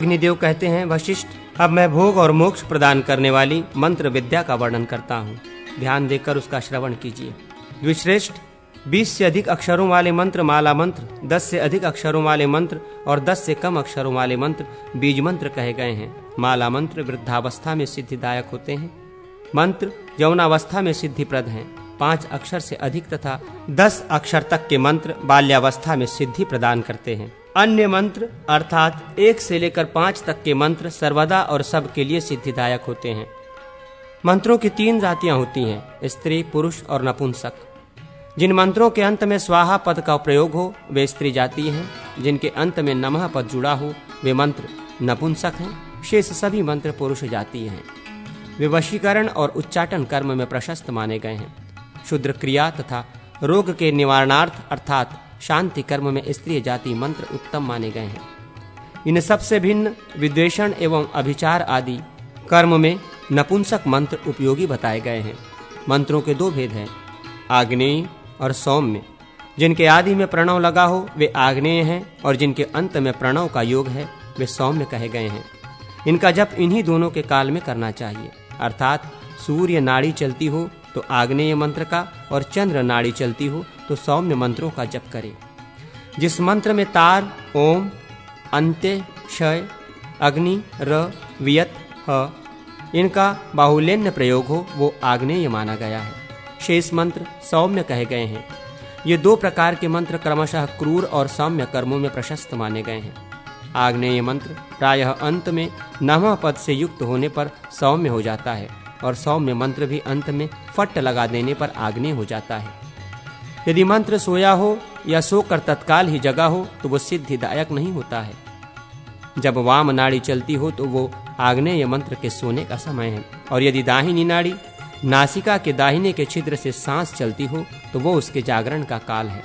अग्निदेव कहते हैं, वशिष्ठ, अब मैं भोग और मोक्ष प्रदान करने वाली मंत्र विद्या का वर्णन करता हूँ, ध्यान देकर उसका श्रवण कीजिए। द्विश्रेष्ठ, 20 से अधिक अक्षरों वाले मंत्र माला मंत्र, 10 से अधिक अक्षरों वाले मंत्र और 10 से कम अक्षरों वाले मंत्र बीज मंत्र कहे गए हैं। माला मंत्र वृद्धावस्था में सिद्धिदायक होते हैं। मंत्र यौनावस्था में सिद्धिप्रद हैं। 5 अक्षर से अधिक तथा 10 अक्षर तक के मंत्र बाल्यावस्था में सिद्धि प्रदान करते हैं। अन्य मंत्र अर्थात 1 से लेकर 5 तक के मंत्र सर्वदा और सब के लिए सिद्धिदायक होते हैं। मंत्रों की 3 जातियां होती हैं, स्त्री, पुरुष और नपुंसक। जिन मंत्रों के अंत में स्वाहा पद का प्रयोग हो वे स्त्री जाति हैं, जिनके अंत में नमः पद जुड़ा हो वे मंत्र नपुंसक हैं। शेष सभी मंत्र पुरुष जाति हैं। वे वशीकरण और उच्चाटन कर्म में प्रशस्त माने गए हैं। क्षुद्र क्रिया तथा रोग के निवारणार्थ अर्थात शांति कर्म में स्त्री जाति मंत्र उत्तम माने गए हैं। इन सबसे भिन्न विद्वेषण एवं अभिचार आदि कर्म में नपुंसक मंत्र उपयोगी बताए गए हैं। मंत्रों के 2 भेद हैं, आग्नेय और सौम्य। जिनके आदि में प्रणव लगा हो वे आग्नेय हैं और जिनके अंत में प्रणव का योग है वे सौम्य कहे गए हैं। इनका जप इन्हीं दोनों के काल में करना चाहिए, अर्थात सूर्य नाड़ी चलती हो तो आग्नेय मंत्र का और चंद्र नाड़ी चलती हो तो सौम्य मंत्रों का जप करें। जिस मंत्र में तार, ओम, अंत्य, क्षय, अग्नि, र, वियत, ह इनका बाहुल्यन्य प्रयोग हो वो आग्नेय माना गया है। शेष मंत्र सौम्य कहे गए हैं। ये 2 प्रकार के मंत्र क्रमशः क्रूर और सौम्य कर्मों में प्रशस्त माने गए हैं। आग्नेय मंत्र प्रायः अंत में नमः पद से युक्त होने पर सौम्य हो जाता है और सौम्य मंत्र भी अंत में फट लगा देने पर आग्नेय हो जाता है। यदि मंत्र सोया हो या सोकर तत्काल ही जगा हो तो वो सिद्धिदायक नहीं होता है। जब वाम नाड़ी चलती हो तो वो आग्नेय मंत्र के सोने का समय है, और यदि दाहिनी नाड़ी नासिका के दाहिने के छिद्र से सांस चलती हो तो वो उसके जागरण का काल है।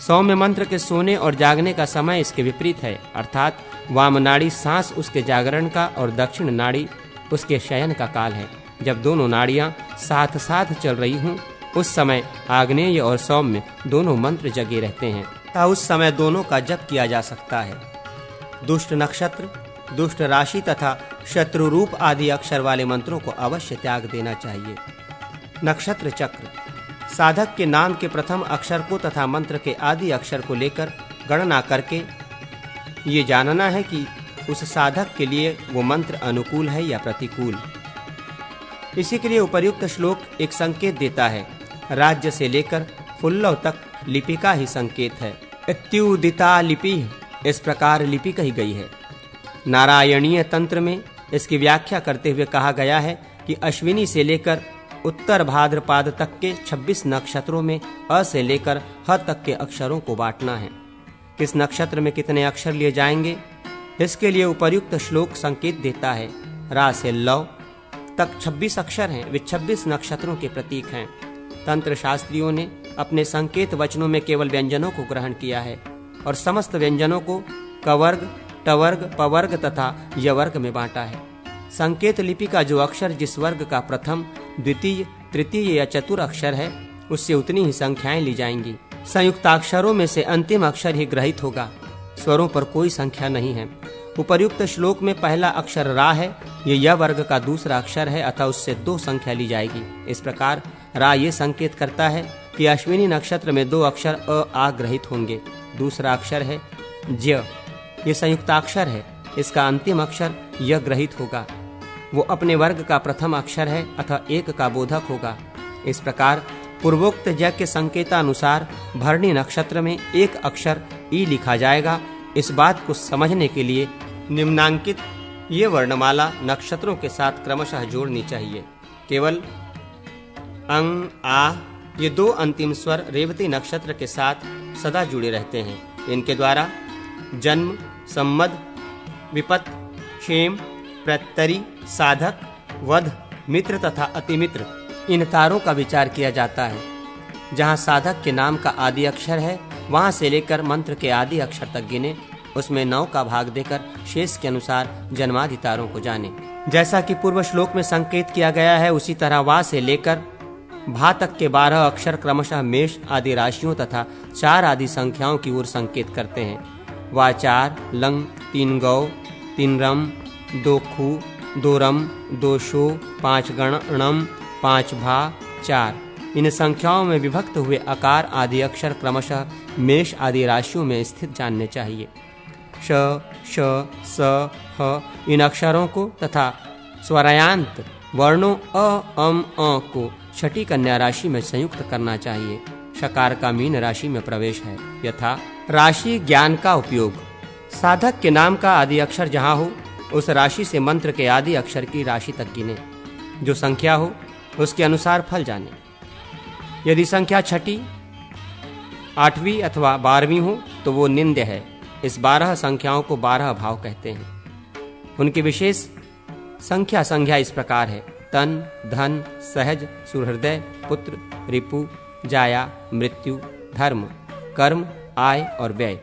सौम्य मंत्र के सोने और जागने का समय इसके विपरीत है, अर्थात वाम नाड़ी सांस उसके जागरण का और दक्षिण नाड़ी उसके शयन का काल है। जब दोनों नाड़ियां साथ साथ चल रही हों उस समय आग्नेय और सौम्य दोनों मंत्र जगे रहते हैं, तथा उस समय दोनों का जप किया जा सकता है। दुष्ट नक्षत्र, दुष्ट राशि तथा शत्रु रूप आदि अक्षर वाले मंत्रों को अवश्य त्याग देना चाहिए। नक्षत्र चक्र, साधक के नाम के प्रथम अक्षर को तथा मंत्र के आदि अक्षर को लेकर गणना करके ये जानना है कि उस साधक के लिए वो मंत्र अनुकूल है या प्रतिकूल। इसी के लिए उपर्युक्त श्लोक एक संकेत देता है। राज्य से लेकर फुल्लव तक लिपि का ही संकेत है। इत्युदिता लिपि, इस प्रकार लिपि कही गई है। नारायणीय तंत्र में इसकी व्याख्या करते हुए कहा गया है कि अश्विनी से लेकर उत्तर भाद्रपाद तक के 26 नक्षत्रों में अ से लेकर ह तक के अक्षरों को बांटना है। किस नक्षत्र में कितने अक्षर लिए जाएंगे इसके लिए उपर्युक्त श्लोक संकेत देता है। रा से लव तक 26 अक्षर हैं, वे 26 नक्षत्रों के प्रतीक हैं। तंत्र शास्त्रियों ने अपने संकेत वचनों में केवल व्यंजनों को ग्रहण किया है और समस्त व्यंजनों को कवर्ग, टवर्ग, पवर्ग तथा यवर्ग में बांटा है। संकेत लिपि का जो अक्षर जिस वर्ग का प्रथम, द्वितीय, तृतीय या चतुर अक्षर है उससे उतनी ही संख्याएं ली जाएंगी। संयुक्ताक्षरों में से अंतिम अक्षर ही ग्रहित होगा, स्वरों पर कोई संख्या नहीं है। उपर्युक्त श्लोक में पहला अक्षर रा है, ये य वर्ग का दूसरा अक्षर है अतः उससे 2 संख्या ली जाएगी। इस प्रकार रा ये संकेत करता है कि अश्विनी नक्षत्र में 2 अक्षर अ आ ग्रहित होंगे। दूसरा अक्षर है ज्य, ये संयुक्ताक्षर है, इसका अंतिम अक्षर य ग्रहित होगा। वो अपने वर्ग का प्रथम अक्षर है अतः 1 का बोधक होगा। इस प्रकार पूर्वोक्त ज्य के संकेतानुसार भरणी नक्षत्र में 1 अक्षर ई लिखा जाएगा। इस बात को समझने के लिए निम्नांकित ये वर्णमाला नक्षत्रों के साथ क्रमशः जोड़नी चाहिए। केवल अंग, आ ये 2 अंतिम स्वर रेवती नक्षत्र के साथ सदा जुड़े रहते हैं। इनके द्वारा जन्म, सम्मद, विपत, क्षेम, प्रत्यरि, साधक, वध, मित्र तथा अतिमित्र इन तारों का विचार किया जाता है। जहाँ साधक के नाम का आदि अक्षर है वहाँ से लेकर मंत्र के आदि अक्षर तक गिने, उसमें 9 का भाग देकर शेष के अनुसार जन्मादि तारों को जाने। जैसा कि पूर्व श्लोक में संकेत किया गया है उसी तरह वा से लेकर भा तक के 12 अक्षर क्रमशः मेष आदि राशियों तथा 4 आदि संख्याओं की ओर संकेत करते हैं। वा 4, लंग 3 गौ, 3 रम 2 खू 2 रम 2 शो 5 गणम 5 भा 4। इन संख्याओं में विभक्त हुए आकार आदि अक्षर क्रमशः मेष आदि राशियों में स्थित जानने चाहिए। श श स ह इन अक्षरों को तथा स्वरायांत वर्णों अ अम अ को छठी कन्या राशि में संयुक्त करना चाहिए। शकार का मीन राशि में प्रवेश है। यथा राशि ज्ञान का उपयोग। साधक के नाम का आदि अक्षर जहाँ हो उस राशि से मंत्र के आदि अक्षर की राशि तक गिने। जो संख्या हो उसके अनुसार फल जाने। यदि संख्या छठी 8वीं अथवा 12वीं हो तो वो निंद्य है। इस 12 संख्याओं को 12 भाव कहते हैं। उनकी विशेष संज्ञा इस प्रकार है: तन, धन, सहज, सुहृदय, पुत्र, रिपु, जाया, मृत्यु, धर्म, कर्म, आय और व्यय।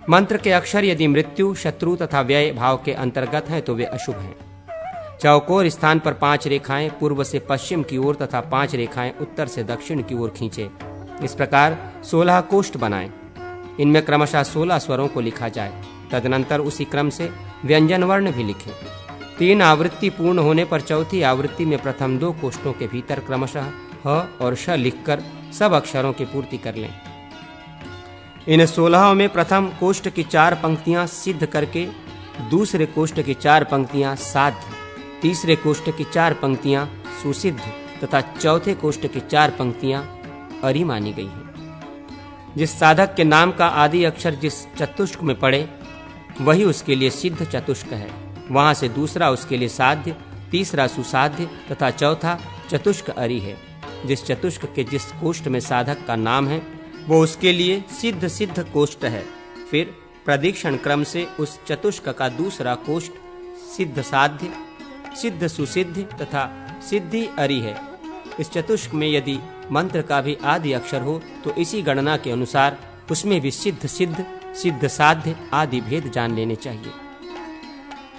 मंत्र के अक्षर यदि मृत्यु, शत्रु तथा व्यय भाव के अंतर्गत हैं तो वे अशुभ हैं। चौकोर स्थान पर 5 रेखाएं पूर्व से पश्चिम की ओर तथा 5 रेखाएं उत्तर से दक्षिण की ओर खींचे। इस प्रकार 16 कोष्ठ बनाएं। इनमें क्रमशः 16 स्वरों को लिखा जाए। तदनंतर उसी क्रम से व्यंजन वर्ण भी लिखें। 3 आवृत्ति पूर्ण होने पर चौथी आवृत्ति में प्रथम 2 कोष्ठों के भीतर क्रमशः ह और श लिखकर सब अक्षरों की पूर्ति कर लें। इन 16 में प्रथम कोष्ठ की 4 पंक्तियां सिद्ध करके दूसरे कोष्ठ की 4 पंक्तियां साध्य, तीसरे कोष्ठ की 4 पंक्तियां सुसिद्ध तथा चौथे कोष्ठ की 4 पंक्तियां अरि मानी गई हैं। जिस साधक के नाम का आदि अक्षर जिस चतुष्क में पड़े वही उसके लिए सिद्ध चतुष्क है। वहां से दूसरा उसके लिए साध्य, तीसरा सुसाध्य तथा चौथा चतुष्क अरि है। जिस चतुष्क के जिस कोष्ठ में साधक का नाम है वो उसके लिए सिद्ध सिद्ध कोष्ठ है। फिर प्रदीक्षण क्रम से उस चतुष्क का दूसरा कोष्ठ सिद्ध साध्य, सिद्ध सुसिद्ध तथा सिद्धि अरि है। इस चतुष्क में यदि मंत्र का भी आदि अक्षर हो तो इसी गणना के अनुसार उसमें भी सिद्ध सिद्ध, सिद्ध साध्य आदि भेद जान लेने चाहिए।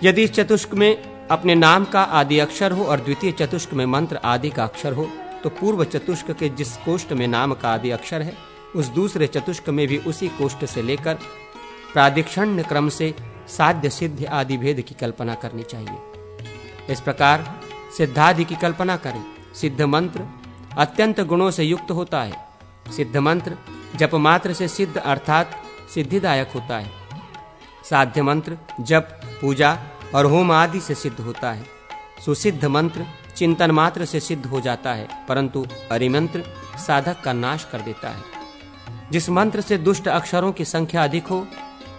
यदि इस चतुष्क में अपने नाम का आदि अक्षर हो और द्वितीय चतुष्क में मंत्र आदि का अक्षर हो तो पूर्व चतुष्क के जिस कोष्ठ में नाम का आदि अक्षर है उस दूसरे चतुष्क में भी उसी कोष्ठ से लेकर प्रादिक्षण्य क्रम से साध्य सिद्ध आदि भेद की कल्पना करनी चाहिए। इस प्रकार सिद्धादि की कल्पना करें। सिद्ध मंत्र अत्यंत गुणों से युक्त होता है। सिद्ध मंत्र जप मात्र से सिद्ध अर्थात सिद्धिदायक होता है। साध्य मंत्र जप, पूजा और होम आदि से सिद्ध होता है। सुसिद्ध मंत्र चिंतन मात्र से सिद्ध हो जाता है, परंतु अरिमंत्र साधक का नाश कर देता है। जिस मंत्र से दुष्ट अक्षरों की संख्या अधिक हो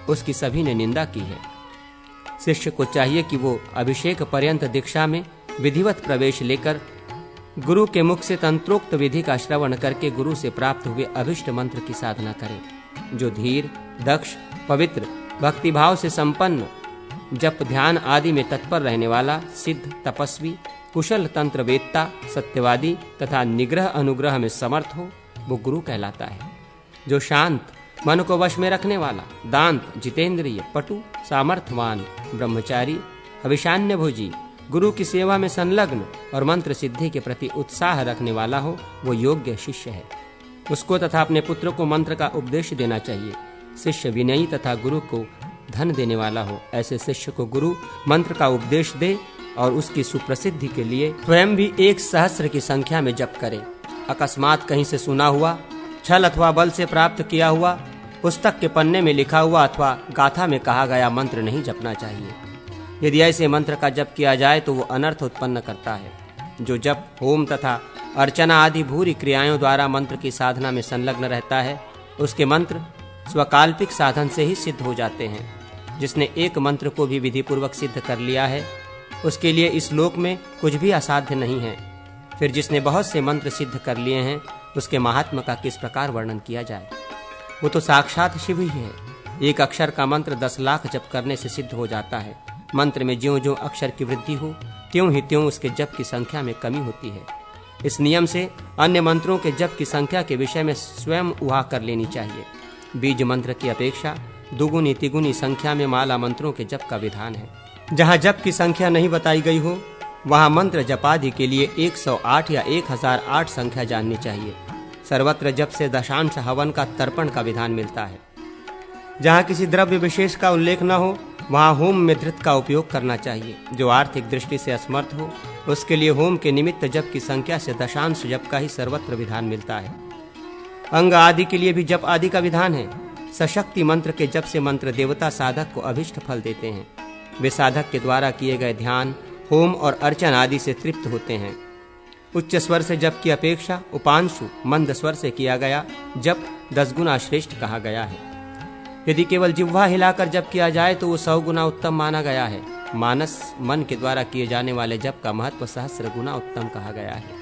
उसकी सभी ने निंदा की है। शिष्य को चाहिए कि वो अभिषेक पर्यंत दीक्षा में विधिवत प्रवेश लेकर गुरु के मुख से तंत्रोक्त विधि का श्रवण करके गुरु से प्राप्त हुए अभिष्ट मंत्र की साधना करे। जो धीर, दक्ष, पवित्र, भक्तिभाव से संपन्न, जप ध्यान आदि में तत्पर रहने वाला, सिद्ध, तपस्वी, कुशल तंत्र वेत्ता, सत्यवादी तथा निग्रह अनुग्रह में समर्थ हो वो गुरु कहलाता है। जो शांत, मन को वश में रखने वाला, दांत, जितेंद्रिय, पटु, सामर्थ्यवान, ब्रह्मचारी, अभिशान्य भोजी, गुरु की सेवा में संलग्न और मंत्र सिद्धि के प्रति उत्साह रखने वाला हो वो योग्य शिष्य है। उसको तथा अपने पुत्र को मंत्र का उपदेश देना चाहिए। शिष्य विनयी तथा गुरु को धन देने वाला हो। ऐसे शिष्य को गुरु मंत्र का उपदेश दे और उसकी सुप्रसिद्धि के लिए स्वयं भी 1 सहस्र की संख्या में जप करे। अकस्मात कहीं से सुना हुआ, छल अथवा बल से प्राप्त किया हुआ, पुस्तक के पन्ने में लिखा हुआ अथवा गाथा में कहा गया मंत्र नहीं जपना चाहिए। यदि ऐसे मंत्र का जप किया जाए तो वो अनर्थ उत्पन्न करता है। जो जप, होम तथा अर्चना आदि भूरी क्रियाओं द्वारा मंत्र की साधना में संलग्न रहता है उसके मंत्र स्वकाल्पिक साधन से ही सिद्ध हो जाते हैं। जिसने एक मंत्र को भी विधि पूर्वक सिद्ध कर लिया है उसके लिए इस लोक में कुछ भी असाध्य नहीं है। फिर जिसने बहुत से मंत्र सिद्ध कर लिए हैं उसके महात्मा का किस प्रकार वर्णन किया जाए। वो तो साक्षात शिव ही है। एक अक्षर का मंत्र 10 लाख जप करने से सिद्ध हो जाता है। मंत्र में ज्यों-ज्यों अक्षर की वृद्धि हो त्यों ही त्यों उसके जप की संख्या में कमी होती है। इस नियम से अन्य मंत्रों के जप की संख्या के विषय में स्वयं उहा कर लेनी चाहिए। बीज मंत्र की अपेक्षा दुगुनी तिगुनी संख्या में माला मंत्रों के जप का विधान है। जहाँ जप की संख्या नहीं बताई गई हो वहाँ मंत्र जपादि के लिए 108 या 1008 संख्या जाननी चाहिए। सर्वत्र जप से दशांश हवन का तर्पण का विधान मिलता है। जहाँ किसी द्रव्य विशेष का उल्लेख न हो वहाँ होम में धृत का उपयोग करना चाहिए। जो आर्थिक दृष्टि से असमर्थ हो उसके लिए होम के निमित्त जप की संख्या से दशांश जप का ही सर्वत्र विधान मिलता है। अंग आदि के लिए भी जप आदि का विधान है। सशक्ति मंत्र के जप से मंत्र देवता साधक को अभिष्ट फल देते हैं। वे साधक के द्वारा किए गए ध्यान, होम और अर्चन आदि से तृप्त होते हैं। उच्च स्वर से जप की अपेक्षा उपांशु मंद स्वर से किया गया जप 10 गुना श्रेष्ठ कहा गया है। यदि केवल जिह्वा हिलाकर जप किया जाए तो वो 100 गुना उत्तम माना गया है। मानस मन के द्वारा किए जाने वाले जप का महत्व सहस्र गुना उत्तम कहा गया है।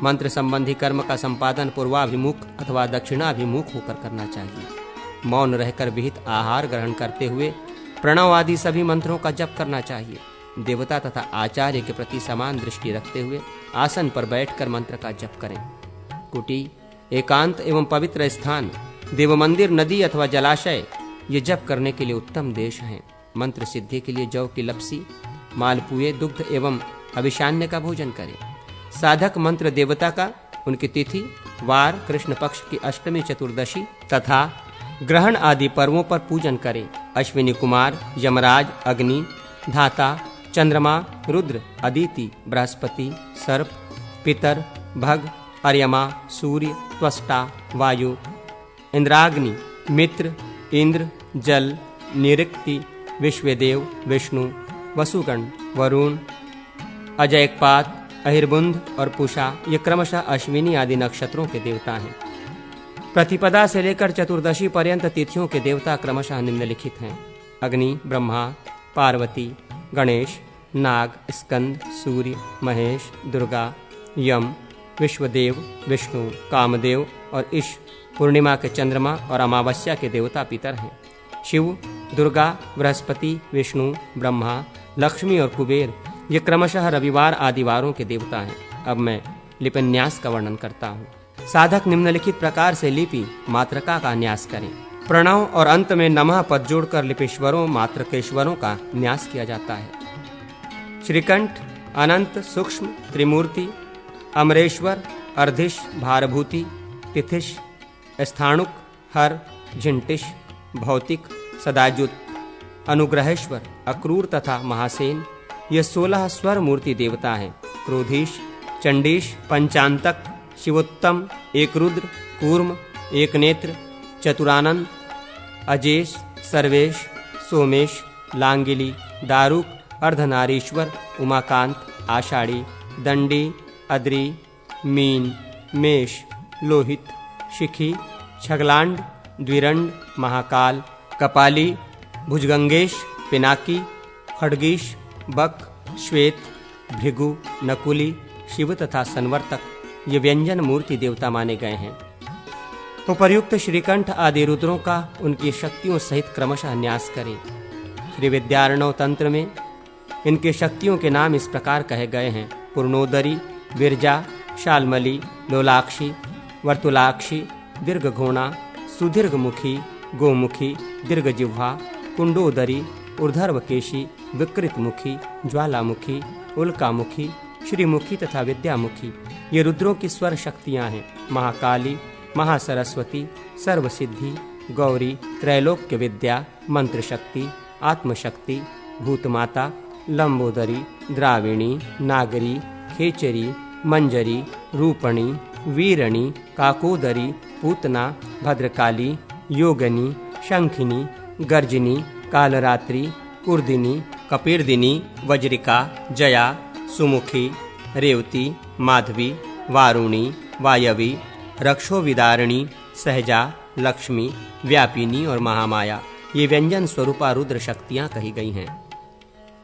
मंत्र संबंधी कर्म का संपादन पूर्वाभिमुख अथवा दक्षिणाभिमुख होकर करना चाहिए। मौन रहकर विहित आहार ग्रहण करते हुए प्रणव आदि सभी मंत्रों का जप करना चाहिए। देवता तथा आचार्य के प्रति समान दृष्टि रखते हुए आसन पर बैठकर मंत्र का जप करें। कुटी, एकांत एवं पवित्र स्थान, देव मंदिर, नदी अथवा जलाशय ये जप करने के लिए उत्तम देश हैं। मंत्र सिद्धि के लिए जौ की लपसी, मालपुए, दुग्ध एवं अभिशान्य का भोजन करें। साधक मंत्र देवता का उनकी तिथि, वार, कृष्ण पक्ष की अष्टमी, चतुर्दशी तथा ग्रहण आदि पर्वों पर पूजन करें। अश्विनी कुमार, यमराज, अग्नि, धाता, चंद्रमा, रुद्र, अदिति, बृहस्पति, सर्प, पितर, भग, अर्यमा, सूर्य, त्वष्टा, वायु, इंद्राग्नि, मित्र, इंद्र, जल, निऋक्ति, विश्वदेव, विष्णु, वसुगण, वरुण, अजयकपात, अहिर्बुंध और पुषा ये क्रमशः अश्विनी आदि नक्षत्रों के देवता हैं। प्रतिपदा से लेकर चतुर्दशी पर्यंत तिथियों के देवता क्रमशः निम्नलिखित हैं: अग्नि, ब्रह्मा, पार्वती, गणेश, नाग, स्कंद, सूर्य, महेश, दुर्गा, यम, विश्वदेव, विष्णु, कामदेव और ईश। पूर्णिमा के चंद्रमा और अमावस्या के देवता पितर हैं। शिव, दुर्गा, बृहस्पति, विष्णु, ब्रह्मा, लक्ष्मी और कुबेर ये क्रमशः रविवार आदि वारों के देवता हैं। अब मैं लिपिन्यास का वर्णन करता हूँ। साधक निम्नलिखित प्रकार से लिपि मात्रका का न्यास करें। प्रणव और अंत में नमः पद जोड़कर लिपीश्वरों मात्रकेश्वरों का न्यास किया जाता है। श्रीकंठ, अनंत, सूक्ष्म, त्रिमूर्ति, अमरेश्वर, अर्धिश, भारभूति, तिथिश, स्थाणुक, हर, झिंटिश, भौतिक, सदाजुत, अनुग्रहेश्वर, अक्रूर तथा महासेन ये 16 स्वर मूर्ति देवता हैं। क्रोधीश, चंडीश, पंचांतक, शिवोत्तम, एक रुद्र, कूर्म, एक नेत्र, चतुरानंद, अजेश, सर्वेश, सोमेश, लांगिली, दारुक, अर्धनारीश्वर, उमाकांत, आषाढ़ी, दंडी, अद्री, मीन, मेष, लोहित, शिखी, छगलांड, द्विरंड, महाकाल, कपाली, भुजगंगेश, पिनाकी, खड्गीश, बक, श्वेत, भृगु, नकुली, शिव तथा संवर्तक ये व्यंजन मूर्ति देवता माने गए हैं। उपर्युक्त श्रीकंठ आदि रुद्रों का उनकी शक्तियों सहित क्रमशः न्यास करें। श्री विद्यारणव तंत्र में इनके शक्तियों के नाम इस प्रकार कहे गए हैं: पूर्णोदरी, विरजा, शालमली, लोलाक्षी, वर्तुलाक्षी, दीर्घघोणा, सुदीर्घमुखी, गोमुखी, दीर्घजिह्वा, कुंडोदरी, ऊर्ध्वकेशी, विकृतमुखी, ज्वालामुखी, उल्कामुखी, श्रीमुखी तथा विद्यामुखी ये रुद्रों की स्वर शक्तियां हैं। महाकाली, महासरस्वती, सर्वसिद्धि, गौरी, त्रैलोक्य विद्या, मंत्र शक्ति, आत्मशक्ति, भूतमाता, लंबोदरी, द्राविणी, नागरी, खेचरी, मंजरी, रूपणी, वीरणी, काकोदरी, पूतना, भद्रकाली, योगनी, शंखिनी, गर्जिनी, कालरात्रि, कुर्दिनी, कपिर्दिनी, वज्रिका, जया, सुमुखी, रेवती, माधवी, वारुणी, वायवी, रक्षोविदारिणी, सहजा, लक्ष्मी, व्यापिनी और महामाया ये व्यंजन स्वरूपा रुद्र शक्तियां कही गई हैं।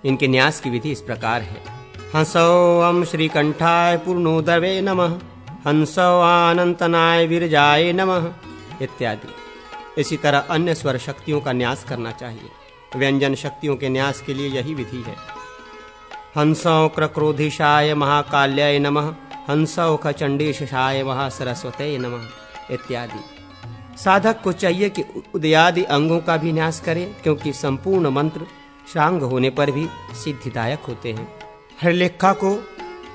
इनके न्यास की विधि इस प्रकार है: हंसौं श्रीकंठाय पूर्णोदरे नमः, हंसौ अनंतनाय विरजाय नमः इत्यादि। इसी तरह अन्य स्वर शक्तियों का न्यास करना चाहिए। व्यंजन शक्तियों के न्यास के लिए यही विधि है: हंसौ क्रक्रोधिशाय महाकाल्याय नमः, हंसौ खचंडीशाय महासरस्वते नमः इत्यादि। साधक को चाहिए कि उदयादि अंगों का भी न्यास करे, क्योंकि संपूर्ण मंत्र श्रांग होने पर भी सिद्धिदायक होते हैं। हरलेखा को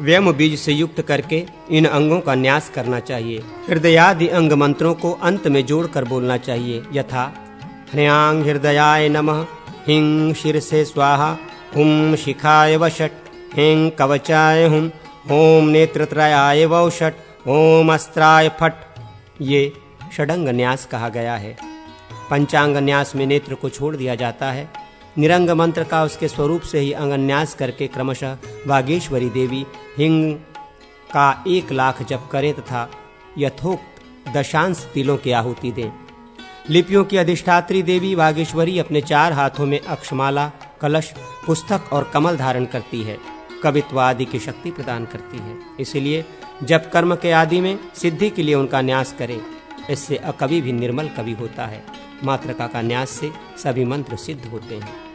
व्यम बीज से युक्त करके इन अंगों का न्यास करना चाहिए। हृदयादि अंग मंत्रों को अंत में जोड़कर बोलना चाहिए, यथा ह्रयांग हृदयाय नमः, हिं शीर्षे स्वाहा, हुं शिखाय वषट, हिं कवचाय हुं, ओम नेत्रत्रयाय वौषट, ओम अस्त्राय फट। ये षडंग न्यास कहा गया है। पंचांग न्यास में नेत्र को छोड़ दिया जाता है। निरंग मंत्र का उसके स्वरूप से ही अंगन्यास करके क्रमशः वागीश्वरी देवी हिंग का 1,00,000 जप करें तथा यथोक्त दशांश तिलों की आहुति दें। लिपियों की अधिष्ठात्री देवी वागीश्वरी अपने 4 हाथों में अक्षमाला, कलश, पुस्तक और कमल धारण करती है। कवित्व आदि की शक्ति प्रदान करती है। इसलिए जब कर्म के आदि में सिद्धि के लिए उनका न्यास करें। इससे अकवि भी निर्मल कवि होता है। मातृका का न्यास से सभी मंत्र सिद्ध होते हैं।